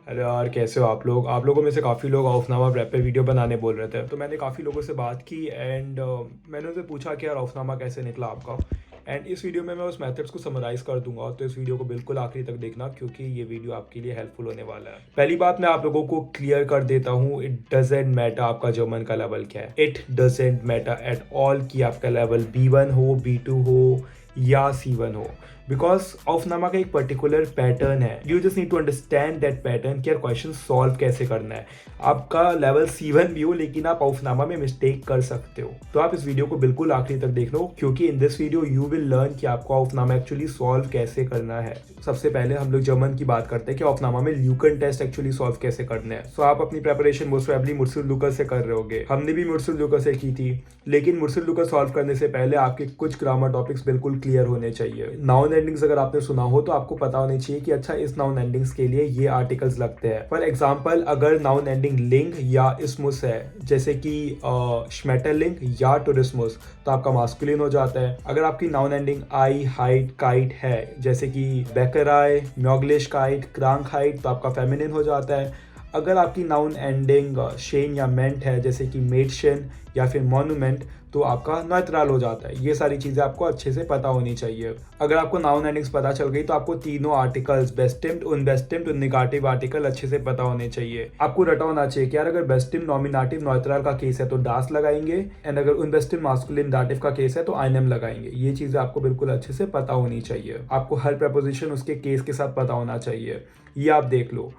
अरे यार, कैसे हो आप लोग? आप लोगों में से काफ़ी लोग औफनामा रैप पे वीडियो बनाने बोल रहे थे, तो मैंने काफ़ी लोगों से बात की एंड मैंने उनसे पूछा कि यार औफनामा कैसे निकला आपका। एंड इस वीडियो में मैं उस मेथड्स को समराइज़ कर दूंगा, तो इस वीडियो को बिल्कुल आखिरी तक देखना क्योंकि ये वीडियो आपके लिए हेल्पफुल होने वाला है। पहली बात मैं आप लोगों को क्लियर कर देता हूँ, इट डजेंट मैटर आपका जर्मन का लेवल क्या है। It doesn't matter at all कि आपका लेवल B1 हो, B2 हो या C1 हो, बिकॉज ऑफनामा का एक पर्टिकुलर पैटर्न है। You just need to understand that pattern कि यार क्वेश्चन सॉल्व कैसे करना है। आपका लेवल C1 भी हो लेकिन आप ऑफनामा में मिस्टेक कर सकते हो, तो आप इस वीडियो को बिल्कुल आखिरी तक देख लो क्योंकि in this video you will learn कि आपको ऑफनामा एक्चुअली सॉल्व कैसे करना है। सबसे पहले हम लोग जर्मन की बात करते हैं कि ऑफनामा में ल्यूकन टेस्ट एक्चुअली सॉल्व कैसे करने हैं। सो आप अपनी प्रेपरेशन मोस्ट प्रोबेबली मुर्सल लूकस से कर रहे होगे, हमने भी मुर्सल लूकस से की थी, लेकिन मुर्सल लूकस सॉल्व करने से पहले आपके कुछ ग्रामर टॉपिक्स बिल्कुल क्लियर होने चाहिए। नाउन एंडिंग्स अगर आपने सुना हो तो आपको पता होनी चाहिए कि अच्छा इस नाउन एंडिंग्स के लिए ये आर्टिकल्स लगते हैं। फॉर एग्जाम्पल, अगर नाउन एंडिंग लिंग या इसमुस है, जैसे कि श्मेटरलिंग या टूरिस्मुस, तो आपका मास्कुलिन हो जाता है। अगर आपकी noun ending I, height, kite है, जैसे कि बेकराय, म्योगलिश काइट, क्रांक हाइट, तो आपका फेमिनिन हो जाता है। अगर आपकी नाउन एंडिंग शेन या मेंट है, जैसे कि मेडशन या फिर मोन्यूमेंट, तो आपका नॉइट्रल हो जाता है। ये सारी चीज़ें आपको अच्छे से पता होनी चाहिए। अगर आपको नाउन एंडिंग्स पता चल गई तो आपको तीनों आर्टिकल्स बेस्टिम्ड, उनबेस्टिम्ड, उननेगेटिव आर्टिकल अच्छे से पता होने चाहिए। आपको रटा होना चाहिए कि यार अगर बेस्टिम्ड नॉमिनेटिव नॉइट्रल का केस है तो डास लगाएंगे, एंड अगर उनबेस्टिम्ड मास्कुलिन डाटिव का केस है तो आइनम लगाएंगे। ये चीज़ें आपको बिल्कुल अच्छे से पता होनी चाहिए। आपको हर प्रपोजिशन उसके केस के साथ पता होना चाहिए। ये आप देख लो,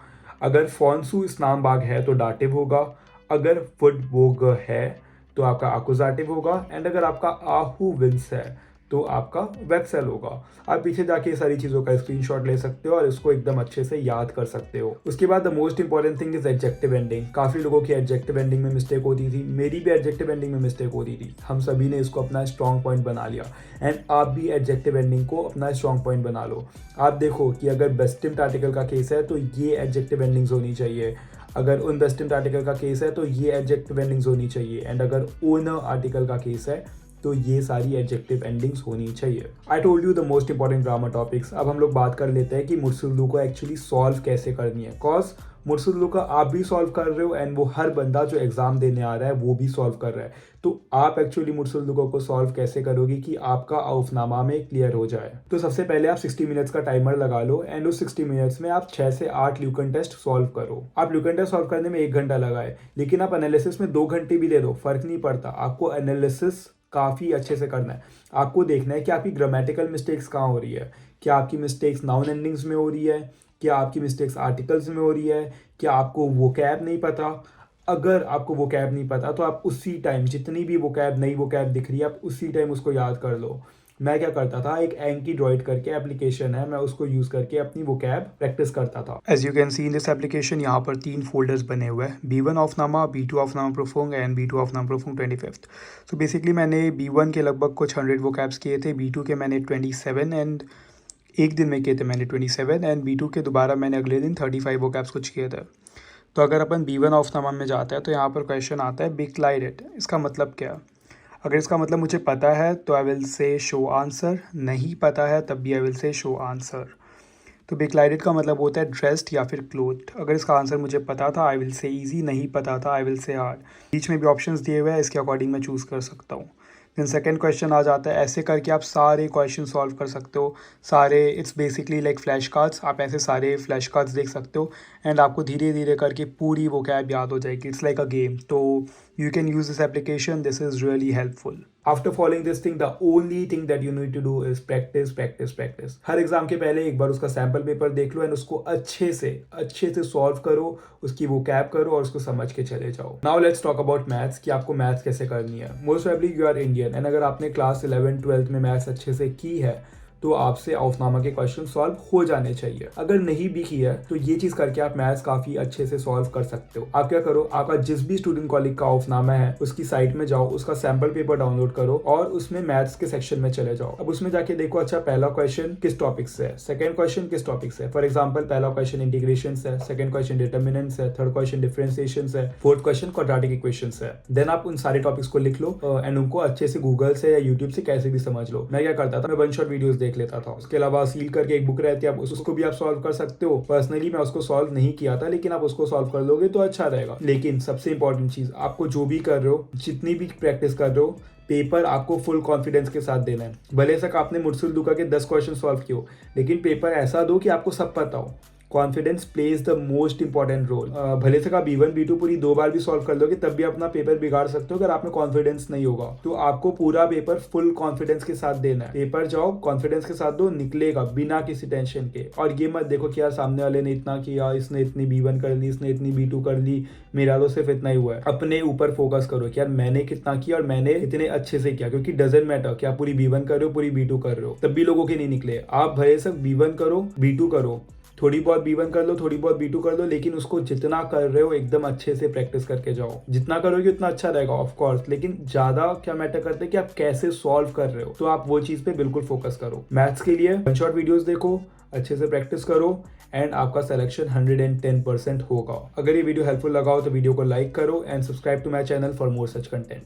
अगर फॉन्सू इस्लाम बाग है तो डाटिव होगा, अगर फुटबोग है तो आपका अकुजाटिव होगा, एंड अगर आपका आहू विंस है तो आपका वेक्सेल होगा। आप पीछे जाके ये सारी चीज़ों का स्क्रीनशॉट ले सकते हो और इसको एकदम अच्छे से याद कर सकते हो। उसके बाद the most important thing is adjective ending. काफ़ी लोगों की एडजेक्टिव एंडिंग में मिस्टेक होती थी, मेरी भी एडजेक्टिव एंडिंग में मिस्टेक होती थी। हम सभी ने इसको अपना स्ट्रॉन्ग पॉइंट बना लिया, एंड आप भी एडजेक्टिव एंडिंग को अपना स्ट्रॉन्ग पॉइंट बना लो। आप देखो कि अगर बेस्टिम्ड आर्टिकल का केस है तो ये एडजेक्टिव एंडिंग्स होनी चाहिए, अगर उनबेस्टिम्ड आर्टिकल का केस है तो ये एडजेक्टिव एंडिंग्स होनी चाहिए, एंड अगर ओनर आर्टिकल का केस है तो ये सारी एडजेक्टिव एंडिंग्स होनी चाहिए। I told you the most important grammar topics. अब हम लोग बात कर लेते हैं कि मुर्सुल्लू को एक्चुअली सॉल्व कैसे करनी है। कॉज मुर्सुल्लू का आप भी सॉल्व कर रहे हो एंड वो हर बंदा जो एग्जाम देने आ रहा है वो भी सॉल्व कर रहा है, तो आप एक्चुअली मुर्सुल्लू को सॉल्व कैसे करोगे कि आपका औफनामा में क्लियर हो जाए। तो सबसे पहले आप 60 मिनट्स का टाइमर लगा लो, एंड उस 60 मिनट्स में आप 6 से 8 ल्यूकन टेस्ट सॉल्व करो। आप ल्यूकन टेस्ट सॉल्व करने में 1 घंटा लगाए, लेकिन आप एनालिसिस में 2 घंटे भी दे दो, फर्क नहीं पड़ता। आपको एनालिसिस काफ़ी अच्छे से करना है। आपको देखना है कि आपकी ग्रामेटिकल मिस्टेक्स कहाँ हो रही है, क्या आपकी मिस्टेक्स नाउन एंडिंग्स में हो रही है, क्या आपकी मिस्टेक्स आर्टिकल्स में हो रही है, क्या आपको वोकैब नहीं पता। अगर आपको वोकैब नहीं पता तो आप उसी टाइम जितनी भी वोकैब नई वोकैब दिख रही है आप उसी टाइम उसको याद कर लो। मैं क्या करता था, एक एंकी ड्रॉइड करके एप्लीकेशन है, मैं उसको यूज़ करके अपनी वोकैब प्रैक्टिस करता था। As you can see in this application, यहाँ पर 3 फोल्डर्स बने हुए हैं, B1 ऑफनामा, B2 ऑफनामा प्रोफोंग and B2 ऑफनामा प्रोफोंग 25th। So basically मैंने B1 के लगभग कुछ 100 वोकैब्स किए थे, B2 के मैंने 27 एंड एक दिन में किए थे मैंने 27, एंड B2 के दोबारा मैंने अगले दिन 35 वोकैब्स कुछ किए थे। तो अगर अपन B1 ऑफनामा में जाते हैं तो यहाँ पर क्वेश्चन आता है बिक्लाइडेड, इसका मतलब क्या। अगर इसका मतलब मुझे पता है तो I will say show answer, नहीं पता है तब भी I will say show answer. तो बिक्लाइडेड का मतलब होता है ड्रेस्ड या फिर क्लोथ। अगर इसका आंसर मुझे पता था आई विल से ईजी, नहीं पता था आई विल से हार्ड। बीच में भी ऑप्शंस दिए हुए हैं, इसके अकॉर्डिंग मैं चूज़ कर सकता हूँ। देन सेकंड क्वेश्चन आ जाता है, ऐसे करके आप सारे क्वेश्चन सॉल्व कर सकते हो, सारे। It's basically like flash cards, आप ऐसे सारे फ्लैश कार्ड्स देख सकते हो एंड आपको धीरे धीरे करके पूरी वो कैब याद हो जाएगी। इट्स लाइक अ गेम, तो you can use this application, this is really helpful. After following this thing, the only thing that you need to do is practice practice practice. हर एग्जाम के पहले एक बार उसका sample paper देख लो and उसको अच्छे से सॉल्व करो, उसकी वो कैब करो और उसको समझ के चले जाओ। Now let's talk about maths, कि आपको मैथ्स कैसे करनी है। Most probably you are Indian, and अगर आपने क्लास 11-12 में मैथ्स अच्छे से की है तो आपसे औफनामा के क्वेश्चन सॉल्व हो जाने चाहिए। अगर नहीं भी किया है तो ये चीज़ करके आप मैथ्स काफ़ी अच्छे से सॉल्व कर सकते हो। आप क्या करो, आपका जिस भी स्टूडेंट कॉलेज का औफनामा है उसकी साइट में जाओ, उसका सैम्पल पेपर डाउनलोड करो और उसमें मैथ्स के सेक्शन में चले जाओ। अब उसमें जाके देखो, अच्छा पहला क्वेश्चन किस टॉपिक से है, सेकंड क्वेश्चन किस टॉपिक से है। फॉर एग्जाम्पल, पहला क्वेश्चन इंटीग्रेशन है, सेकंड क्वेश्चन डिटर्मिनेंट्स है, थर्ड क्वेश्चन डिफरेंशिएशन है, फोर्थ क्वेश्चन क्वाड्रेटिक इक्वेशन है। देन आप उन सारे टॉपिक्स को लिख लो एंड उनको अच्छे से गूगल से या यूट्यूब से कैसे भी समझ लो। मैं क्या करता था, मैं वन शॉट वीडियोस देख लेता था। उसके अलावा सील करके एक बुक रहती है, उसको भी आप सॉल्व कर सकते हो। पर्सनली मैं उसको सॉल्व नहीं किया था, लेकिन आप उसको सॉल्व कर लोगे तो अच्छा रहेगा। लेकिन सबसे इंपॉर्टेंट चीज, आपको जो भी कर रहे हो, जितनी भी प्रैक्टिस कर रहे हो, पेपर आपको फुल कॉन्फिडेंस के साथ देना है। भले तक आपने मुर्सुल दुका के 10 क्वेश्चन सॉल्व किए हो, लेकिन पेपर ऐसा दो कि आपको सब पता हो। Confidence plays the most important role. भले से आप B1 B2 पूरी 2 बार भी सॉल्व कर लोगे, तब भी अपना पेपर बिगाड़ सकते हो अगर आप में कॉन्फिडेंस नहीं होगा। तो आपको पूरा पेपर फुल कॉन्फिडेंस के साथ देना है। पेपर जाओ कॉन्फिडेंस के साथ दो, निकलेगा बिना किसी टेंशन के। और ये मत देखो कि यार सामने वाले ने इतना किया, इसने इतनी B1 कर ली, इसने इतनी B2 कर ली, मेरा तो सिर्फ इतना ही हुआ है। अपने ऊपर फोकस करो कि यार मैंने कितना किया और मैंने इतने अच्छे से किया, क्योंकि डजंट मैटर कि आप पूरी B1 कर रहे हो, पूरी B2 कर रहे हो, तब भी लोगों के नहीं निकले। आप भले से B1 करो, B2 करो, थोड़ी बहुत B1 कर लो, थोड़ी बहुत B2 कर लो, लेकिन उसको जितना कर रहे हो एकदम अच्छे से प्रैक्टिस करके जाओ। जितना करोगे उतना अच्छा रहेगा ऑफ कोर्स, लेकिन ज्यादा क्या मैटर करता है कि आप कैसे सॉल्व कर रहे हो। तो आप वो चीज पे बिल्कुल फोकस करो। मैथ्स के लिए वन शॉट वीडियोस देखो, अच्छे से प्रैक्टिस करो एंड आपका सिलेक्शन 110% होगा। अगर ये वीडियो हेल्पफुल लगा हो तो वीडियो को लाइक करो and subscribe to my channel for more such content.